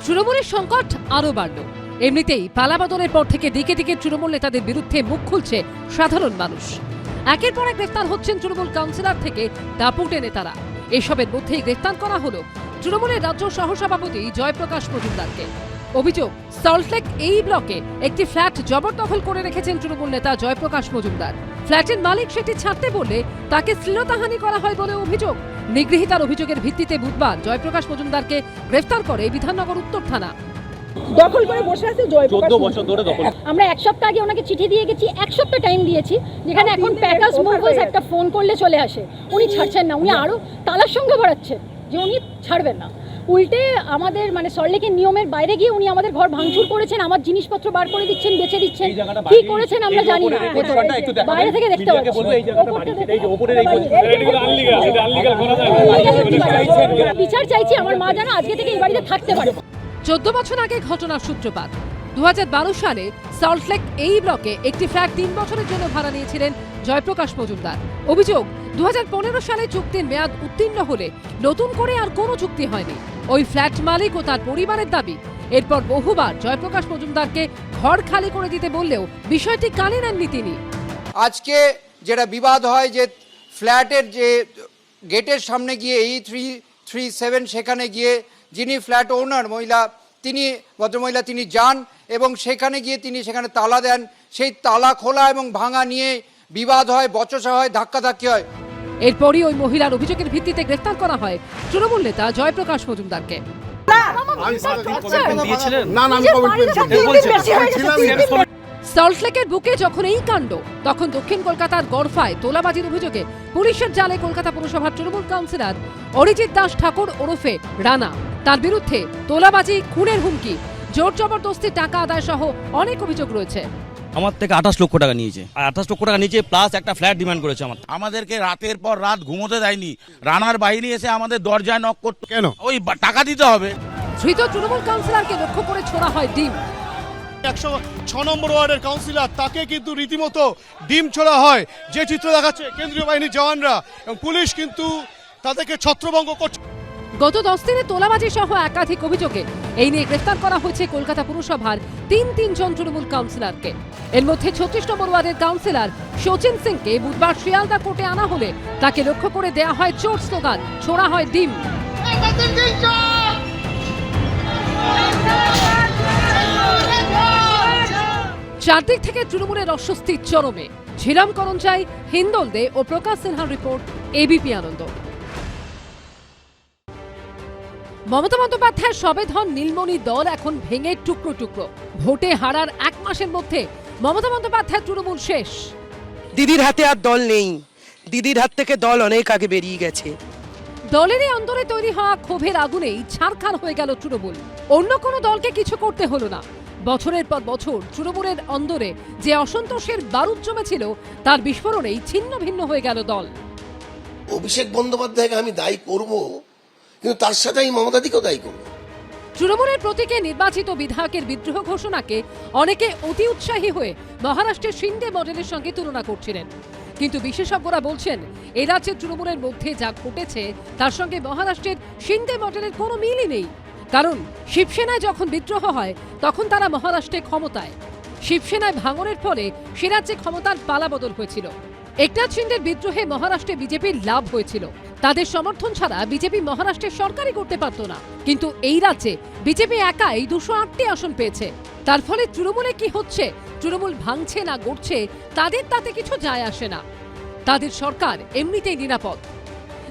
তৃণমূলের সংকট আরো বাড়ল। এমনিতেই পালাবদলের পর থেকে দিকে দিকে তৃণমূল নেতাদের বিরুদ্ধে মুখ খুলছে সাধারণ মানুষ। একের পর এক গ্রেফতার হচ্ছেন তৃণমূল কাউন্সিলর থেকে দাপুটে নেতারা। এসবের মধ্যেই গ্রেফতার করা হলো তৃণমূলের রাজ্য সহসভাপতি জয়প্রকাশ মজুমদারকে। অভিযোগ, সল্টলেক এই ব্লকে একটি ফ্ল্যাট জবরদখল করে রেখেছেন তৃণমূল নেতা জয়প্রকাশ মজুমদার। ফ্ল্যাটের মালিক সেটি ছাড়তে বললে তাকে শ্লীলতাহানি করা হয় বলে অভিযোগ। নিগৃহীতার অভিযোগের ভিত্তিতে বুধবার জয়প্রকাশ মজুমদারকে গ্রেফতার করে বিধাননগর উত্তর থানা। দখল করে বসে আছে জয়প্রকাশ। 14 বছর ধরে দখল। আমরা এক সপ্তাহ আগে ওনাকে চিঠি দিয়ে গেছি, এক সপ্তাহ টাইম দিয়েছি, যেখানে এখন প্যাকাস মুভস একটা ফোন করলে চলে আসে। উনি ছাড়ছেন না, উনি আরো তালার সঙ্গে বাড়াচ্ছেন যে উনি ছাড়বেন না। উল্টে আমাদের মানে সল্টলেকের নিয়মের বাইরে গিয়ে উনি আমাদের ঘর ভাঙচুর করেছেন, আমার জিনিসপত্র বার করে দিচ্ছেন, বেচে দিচ্ছেন। কি করেছেন আমরা জানি না, বাইরে থেকে দেখতে পাচ্ছি। বিচার চাইছি, আমার মা যেন আজকে থেকে এই বাড়িতে থাকতে পারে। 14 বছর আগে ঘটনার সূত্রপাত। 2012 সালে সল্টলেক এই ব্লকে একটি ফ্ল্যাট 3 বছরের জন্য ভাড়া নিয়েছিলেন জয়প্রকাশ মজুমদার। অভিযোগ, 2015 সালে চুক্তির মেয়াদ উত্তীর্ণ হলে নতুন করে আর কোনো চুক্তি হয়নি। ওই ফ্ল্যাট মালিক ও তার পরিবারের দাবি, এরপর বহুবার জয়প্রকাশ মজুমদারকে ঘর খালি করে দিতে বললেও বিষয়টি কানে নেননি তিনি। আজকে যেটা বিবাদ হয় যে ফ্ল্যাটের যে গেটের সামনে গিয়ে E337 সেখানে গিয়ে যিনি ফ্ল্যাট ওনার মহিলা, তিনি ভদ্রমহিলা তিনি যান এবং সেখানে গিয়ে তিনি সেখানে তালা দেন। সেই তালা খোলা এবং ভাঙা নিয়ে বিবাদ হয়, বচসা হয়, ধাক্কাধাক্কি হয়। এরপরই ওই মহিলার অভিযোগের ভিত্তিতে গ্রেফতার করা হয় তৃণমূল নেতা জয়প্রকাশ মজুমদারকে। সল্টলেকের বুকে যখন এই কাণ্ড, তখন দক্ষিণ কলকাতার গড়ফায় তোলাবাজির অভিযোগে পুলিশের জালে কলকাতা পুরসভার তৃণমূল কাউন্সিলর অরিজিৎ দাস ঠাকুর ওরফে রানা, তার বিরুদ্ধে তোলাবাজি, খুনের হুমকি, জোর জবরদস্তি, টাকা আদায় সহ অনেক অভিযোগ রয়েছে। আমার থেকে 28 লক্ষ টাকা নিয়েছে, 28 লক্ষ টাকা নিয়েছে প্লাস একটা ফ্ল্যাট ডিমান্ড করেছে। আমাদেরকে রাতের পর রাত ঘুমোতে দেয়নি। রানার বাহিনী এসে আমাদের দরজায় নক করতে, কেন? ওই টাকা দিতে হবে। ধৃত তৃণমূল কাউন্সিলরকে লক্ষ্য করে ছোড়া হয় ডিম। 106 নম্বর ওয়ার্ডের কাউন্সিলর, তাকে কিন্তু রীতিমতো ডিম ছোড়া হয়। যে চিত্র দেখাচ্ছে কেন্দ্রীয় বাহিনীর জওয়ানরা এবং পুলিশ কিন্তু তাদেরকে ছত্রভঙ্গ করছে। গত 10 দিনে তোলাবাজি সহ একাধিক অভিযোগে এই নিয়ে গ্রেফতার করা হয়েছে কলকাতা পুরসভার তিন জন তৃণমূল কাউন্সিলরকে। এর মধ্যে 36 নম্বর ওয়ার্ডের কাউন্সিলর শচীন সিংকে বুধবার শিয়ালদা কোর্টে আনা হলে তাকে লক্ষ্য করে দেয়া হয় চোর স্লোগান, ছোড়া হয় ডিম। চারদিক থেকে তৃণমূলের অস্বস্তির চরমে। ঝিরাম করঞ্জাই, হিন্দল দে ও প্রকাশ সিনহার রিপোর্ট, এবিপি আনন্দ। মমতা বন্দ্যোপাধ্যায়ের সবেধন নীলমণি দল এখন ভেঙে টুকরো টুকরো। ভোটে হারার 1 মাসের মধ্যে মমতা বন্দ্যোপাধ্যায়ের তৃণমূল শেষ। দিদির হাতে আর দল নেই, দিদির হাত থেকে দল অনেক আগে বেরিয়ে গেছে। দলেরই অন্তরে তৈরি হওয়া ক্ষোভের আগুনেই ছারখার হয়ে গেল তৃণমূল। অন্য কোনো দলকে কিছু করতে হলো না। বছরের পর বছর তৃণমূলের অন্দরে যে অসন্তোষের বারুদ জমেছিল, তার বিস্ফোরণেই ছিন্ন ভিন্ন হয়ে গেল দল। অভিষেক বন্দ্যোপাধ্যায়কে আমি দায়ী করব, কিন্তু তার সাথে আমি মমতাদিকেও দায়ী করব। তৃণমূলের প্রতীকে নির্বাচিত বিধায়কের বিদ্রোহ ঘোষণাকে অনেকে অতি উৎসাহী হয়ে মহারাষ্ট্রের শিন্ডে মডেলের সঙ্গে তুলনা করছিলেন। কিন্তু বিশেষজ্ঞরা বলছেন, এ রাজ্যের তৃণমূলের মধ্যে যা ঘটেছে তার সঙ্গে মহারাষ্ট্রের শিন্ডে মডেলের কোনো মিলই নেই। কারণ শিবসেনায় যখন বিদ্রোহ হয় তখন তারা মহারাষ্ট্রে ক্ষমতায়। শিবসেনায় ভাঙনের ফলে সে রাজ্যে ক্ষমতার পালাবদল হয়েছিল। একনাথ শিন্ডের বিদ্রোহে মহারাষ্ট্রে বিজেপির লাভ হয়েছিল। তাদের সমর্থন ছাড়া বিজেপি মহারাষ্ট্রে সরকারই করতে পারত না। কিন্তু এই রাজ্যে বিজেপি একাই 208টি আসন পেয়েছে। তার ফলে তৃণমূলে কি হচ্ছে, তৃণমূল ভাঙছে না গড়ছে, তাদের তাতে কিছু যায় আসে না। তাদের সরকার এমনিতেই নিরাপদ।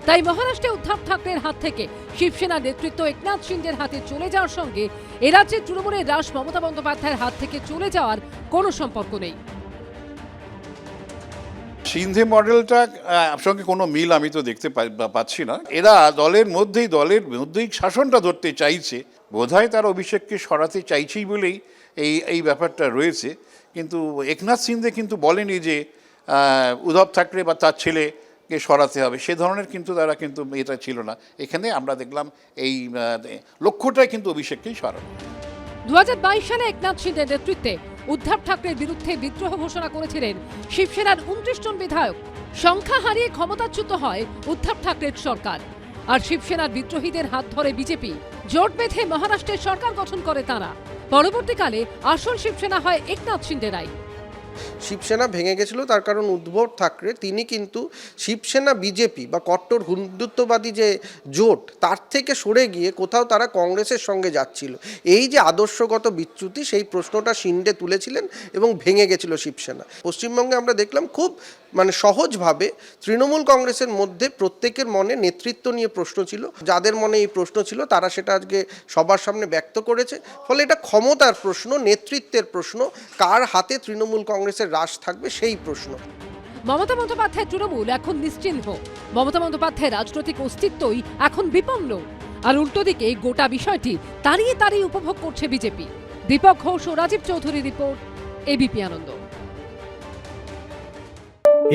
তাই মহারাষ্ট্রে উদ্ধব ঠাকরের হাত থেকে শিবসেনা নেতৃত্ব একনাথ শিন্ডের হাতে চলে যাওয়ার সঙ্গে এ রাজ্যের তৃণমূলের হ্রাস মমতা বন্দ্যোপাধ্যায়ের হাত থেকে চলে যাওয়ার কোনো সম্পর্ক নেই। সিন্ধে মডেলটা সঙ্গে কোনো মিল আমি তো দেখতে পাচ্ছি না। এরা দলের মধ্যেই শাসনটা ধরতে চাইছে। বোধহয় তারা অভিষেককে সরাতে চাইছেই বলেই এই ব্যাপারটা রয়েছে। কিন্তু একনাথ শিন্দে কিন্তু বলেনি যে উদ্ধব ঠাকরে বা তার ছেলেকে সরাতে হবে, সে ধরনের কিন্তু তারা কিন্তু এটা ছিল না। এখানে আমরা দেখলাম এই লক্ষ্যটাই কিন্তু অভিষেককেই সরানো। 2022 সালে একনাথ শিন্ডের নেতৃত্বে উদ্ধব ঠাকরের বিরুদ্ধে বিদ্রোহ ঘোষণা করেছিলেন শিবসেনার 29 জন বিধায়ক। সংখ্যা হারিয়ে ক্ষমতাচ্যুত হয় উদ্ধব ঠাকরের সরকার। আর শিবসেনার বিদ্রোহীদের হাত ধরে বিজেপি জোট বেঁধে মহারাষ্ট্রের সরকার গঠন করে তারা। পরবর্তীকালে আসল শিবসেনা হয় একনাথ শিন্দেরাই। শিবসেনা ভেঙে গেছিল তার কারণ উদ্ধব ঠাকরে তিনি কিন্তু শিবসেনা বিজেপি বা কট্টর হিন্দুত্ববাদী যে জোট তার থেকে সরে গিয়ে কোথাও তারা কংগ্রেসের সঙ্গে যাচ্ছিল। এই যে আদর্শগত বিচ্যুতি সেই প্রশ্নটা শিন্ডে তুলেছিলেন এবং ভেঙে গেছিল শিবসেনা। পশ্চিমবঙ্গে আমরা দেখলাম খুব সহজভাবে তৃণমূল কংগ্রেসের মধ্যে প্রত্যেকের মনে নেতৃত্ব নিয়ে প্রশ্ন ছিল, যাদের মনে এই প্রশ্ন ছিল তারা সেটা আজকে সবার সামনে ব্যক্ত করেছে। ফলে এটা ক্ষমতার প্রশ্ন, নেতৃত্বের প্রশ্ন, কার হাতে তৃণমূল কংগ্রেসের রাশ থাকবে সেই প্রশ্ন। মমতা বন্দ্যোপাধ্যায়ের তৃণমূল এখন নিশ্চিহ্ন। মমতা বন্দ্যোপাধ্যায়ের রাজনৈতিক অস্তিত্বই এখন বিপন্ন। আর উল্টো দিকে গোটা বিষয়টি তাড়িয়ে তাড়িয়ে উপভোগ করছে বিজেপি। দীপক ঘোষ ও রাজীব চৌধুরী রিপোর্ট, এবিপি আনন্দ।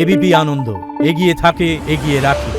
এবিপি আনন্দ, এগিয়ে থাকে, এগিয়ে রাখে।